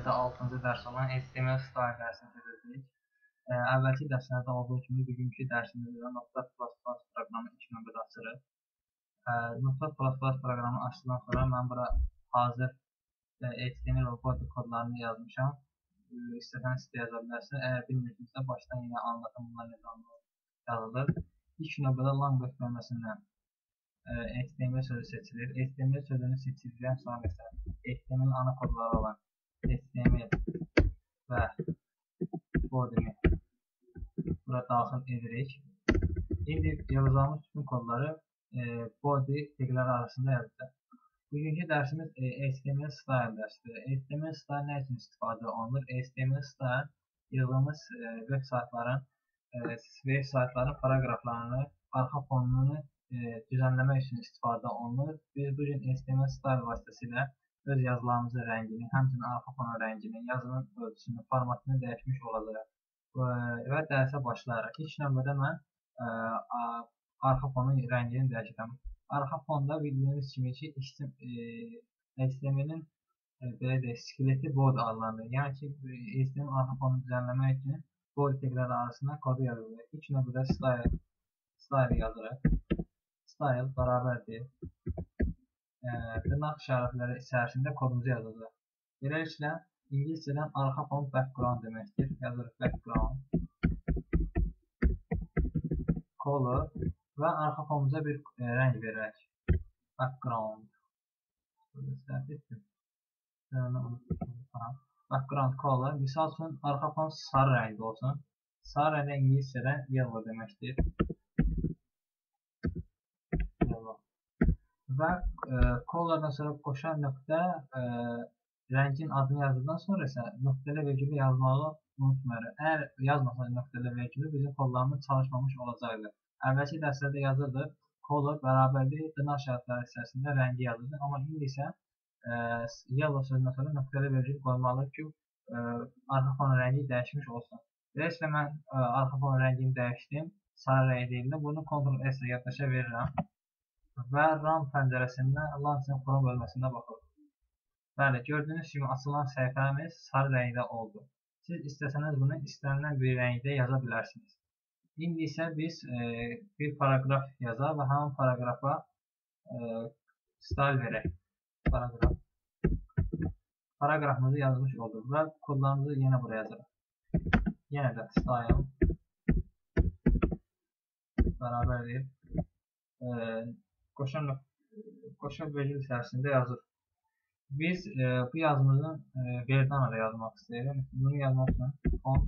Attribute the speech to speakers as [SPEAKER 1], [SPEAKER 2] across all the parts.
[SPEAKER 1] növbədə 6-cı dərs olan HTML style dərsini görəcəyik. Əvvəlki dərslərdə olduğu kimi bugünkü dərsimizdə Notepad++ proqramı ilk növbədə açırıq. Notepad++ proqramını açdıqdan sonra mən bura hazır HTML və body kodlarını yazmışam. İstəsəniz sizə yaza bilərsiniz. Əgər bilmirsinizsə başdan yenə anlatım bunlar necə yazılır. İlk növbədə language bölməsindən HTML sözü seçilir. HTML sözünü seçildikdən sonra isə HTML ana kodları olan HTML və body'ni bura daxil edirik. İndi yazacağımız bütün kodları body tagləri arasında yazacaq. Bugünkü dərsimiz HTML style dərsidir. HTML style nə üçün istifadə olunur? HTML style yazdığımız web saytların paragraflarını, arxa fonunu düzənləmək üçün istifadə olunur. Biz bugün HTML style vasitəsilə öz yazılarımızın rəngini, həmçinin arxa fonun rəngini, yazının ölçüsünü, formatını dəyişmiş olacaq və dərsə başlayaraq. İlk növbədə mən arxa fonun rəngini dəyişirəm. Arxa fonda bildiyimiz kimi ki, HTML-in skeleti body adlanır. Yəni ki, HTML arxa fonunu düzənləmək üçün body tagləri arasında kodu yazılır. İlk növbədə style yazırıq. Style bərabərdir. Dırnaq işarətləri içərisində kodumuzu yazacaq. Beləliklə, İngiliscədən arxa fon background deməkdir. Yazırıq background, color və arxa fonumuza bir rəng verək. Background. Background color. Misal üçün, arxa fon sarı rəngdə olsun. Sarı rəngdə İngiliscədən yellow deməkdir. Və colordan sonra qoşan nöqtə rəngin adını yazdıqdan sonra isə nöqtəli vergülü yazmağı unutmayırıq. Əgər yazmasaydı nöqtəli vergülü bizim kodlarımız çalışmamış olacaqdır. Əvvəlki dərslərdə yazırdıq, color bərabərdir, dırnaq işarətləri içərisində rəngi yazırdı. Amma indi isə yellow sözündən sonra nöqtəli vergül qoymalıyıq ki, arxa fonun rəngi dəyişmiş olsun. Beləliklə mən arxa fonun rəngini dəyişdim, sarı rəng deyildi. Bunu Ctrl-S ilə yaddaşa verirəm. Və RAM pəncərəsindən Launcher From bölməsində baxırıq. Bəli, gördüyünüz kimi açılan səhifəmiz sarı rəngdə oldu. Siz istəsəniz bunu istənilən bir rəngdə yaza bilərsiniz. İndi isə biz bir paragraf yazaq və həmin paragrafa style verək. Paragrafımızı yazmış olduq və kodlarımızı yenə buraya yazırıq. Yenə də style bərabərdir. Qoşa bölgü içərisində yazır. Biz bu yazımızın Verdana'da yazmaq istəyirəm. Bunu yazmaq üçün font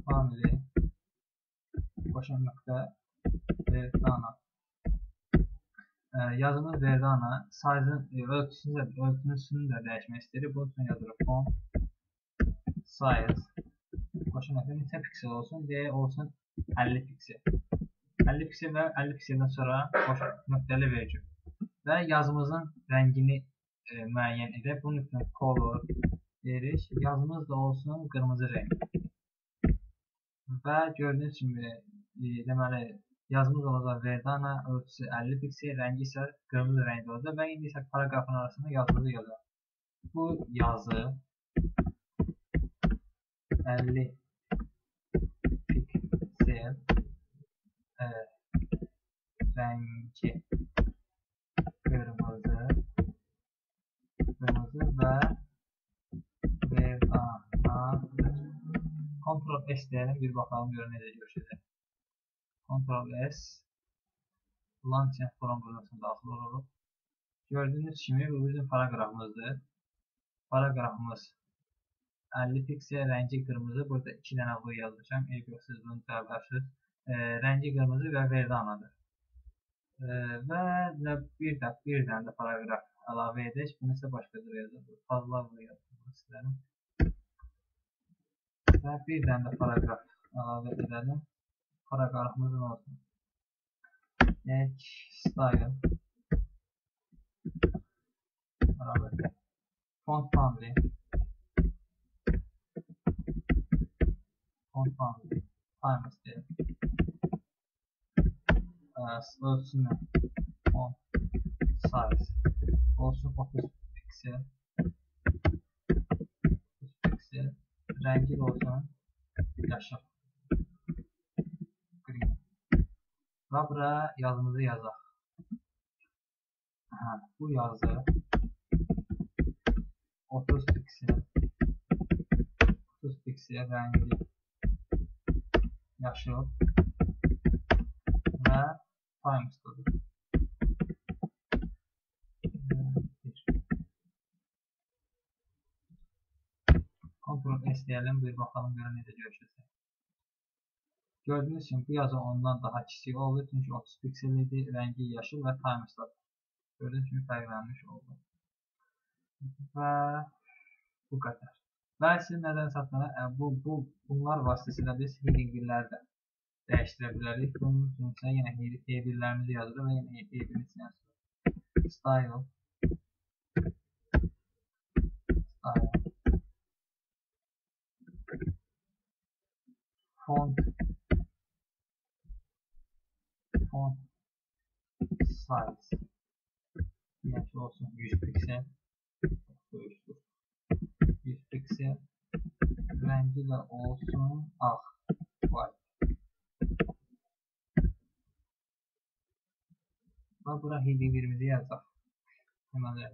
[SPEAKER 1] family qoşa nöqtə Verdana. Yazımız Verdana. Size'ın ölçüsünü də dəyişmək istəyirik. Bunun üçün yazırıq font size qoşa nöqtə neçə piksel olsun? Deyə olsun 50 piksel. 50 piksel və 50 pikseldən sonra nöqtəli vergül və yazımızın rəngini müəyyən edək. Bunun üçün color deyirik. Yazımız da olsun qırmızı rəng. Və gördüyünüz kimi deməli yazımız olacaq Verdana, ölçüsü 50 piksel, rəngi isə qırmızı rəngdə olacaq və indi isə paragrafın arasında yazımızı yazacaq. Bu yazı 50 piksel rəngi qırmızı və Verdanadır. Ctrl-S deyəlim, bir baxalım görə necə görüşəcək. Ctrl-S Launcher From bölməsində daxil oluruq. Gördüyünüz kimi bu bizim paragrafımızdır. Paragrafımız 50 piksel, rəngi qırmızı. Burada 2 dənə bu yazmışam. Siz bunu təbəşsiniz. Rəngi qırmızı və Verdanadır. Və bir dənə də paragraf əlavə edək. Bunu isə başqa cür yazılır. Fazla yazmaq istəyirəm. Və bir dənə də paragraf əlavə edelim. Paragrafımız nə olsun? Style bərabərdir. Font family time istəyirəm. Ölçünü font size olsun 30 piksel rəngi də olsun yaşıl. Green. Və bura yazımızı yazaq. Bu yazı 30 piksel rəngi yaşıl və times'dadır. Ctrl S deyəlim, bir baxalım görə necə görüşəcək. Gördüyünüz kimi bu yazı ondan daha kiçik oldu, çünki 30 piksel idi, rəngi yaşıl və times'dadır. Gördüyünüz kimi fərqlənmiş oldu. Və bu qədər. Və siz nədən satmalı? Bunlar vasitəsilə biz headingləri də dəyişdirə bilərik. Bunun üçün isə yenə headinglərimizi yazırıq və yenə headingimizi yazırıq. Style font size yəni olsun 100 piksel 100 piksel rəngi də olsun ağ white və bura headingimizi yazacaq. Deməli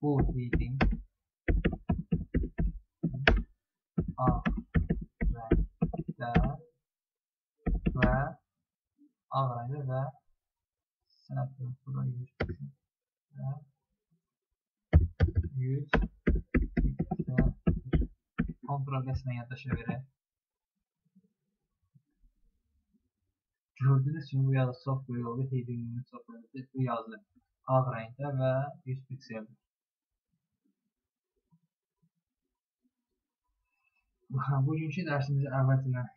[SPEAKER 1] bu heading ağ rəngdə və ağ rəngdə və sənətdir bura 100 piksel və 100 piksel Ctrl S ilə yaddaşa verək. Gördüyünüz kimi bu yazı çox böyük oldu, headingimiz çox böyük. Bu yazı ağ rəngdə və 100 pikseldir. Bugünkü dərsimizi əvvəlcədən,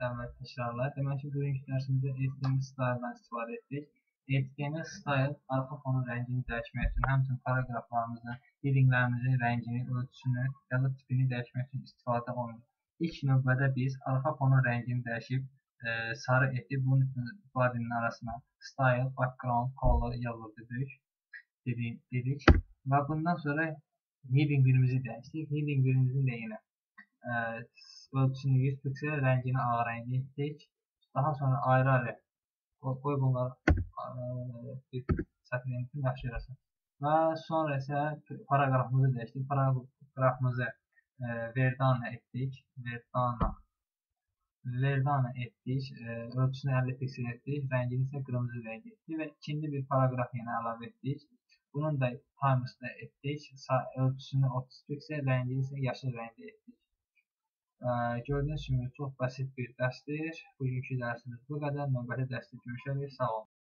[SPEAKER 1] əvvəl təkrarlar. Demək ki, bugünkü dərsimizdə HTML style'dan istifadə etdik. HTML style arxa fonun rəngini dəyişmək üçün, həmçinin paragraflarımızın, headinglərimizin rəngini, ölçüsünü, yazı tipini dəyişmək üçün istifadə olunur. İlk növbədə biz arxa fonun rəngini dəyişib sarı etdik. Bunun üçün body'nin arasına style, background, color dedik. Və bundan sonra heading birimizi dəyişdik. Heading birimizin də yenə ölçüsünü 100 piksel, rəngini ağ rəngə etdik. Daha sonra ayrı-ayrı qoy bunları bir sətirin üçün yaxşı eləsin. Və sonra isə paragrafımızı dəyişdik. Paragrafımızı Verdana etdik. Verdana etdik. Ölçüsünü 50 piksel etdik. Rəngini isə qırmızı rəng etdik. Və ikinci bir paragraf yenə əlavə etdik. Bunun da times'da etdik. Ölçüsünü 30 piksel, rəngini isə yaşıl rəngdə etdik. Gördüyünüz kimi çox bəsit bir dərsdir. Bugünkü dərsimiz bu qədər. Növbəti dərsdə görüşərik. Sağ olun.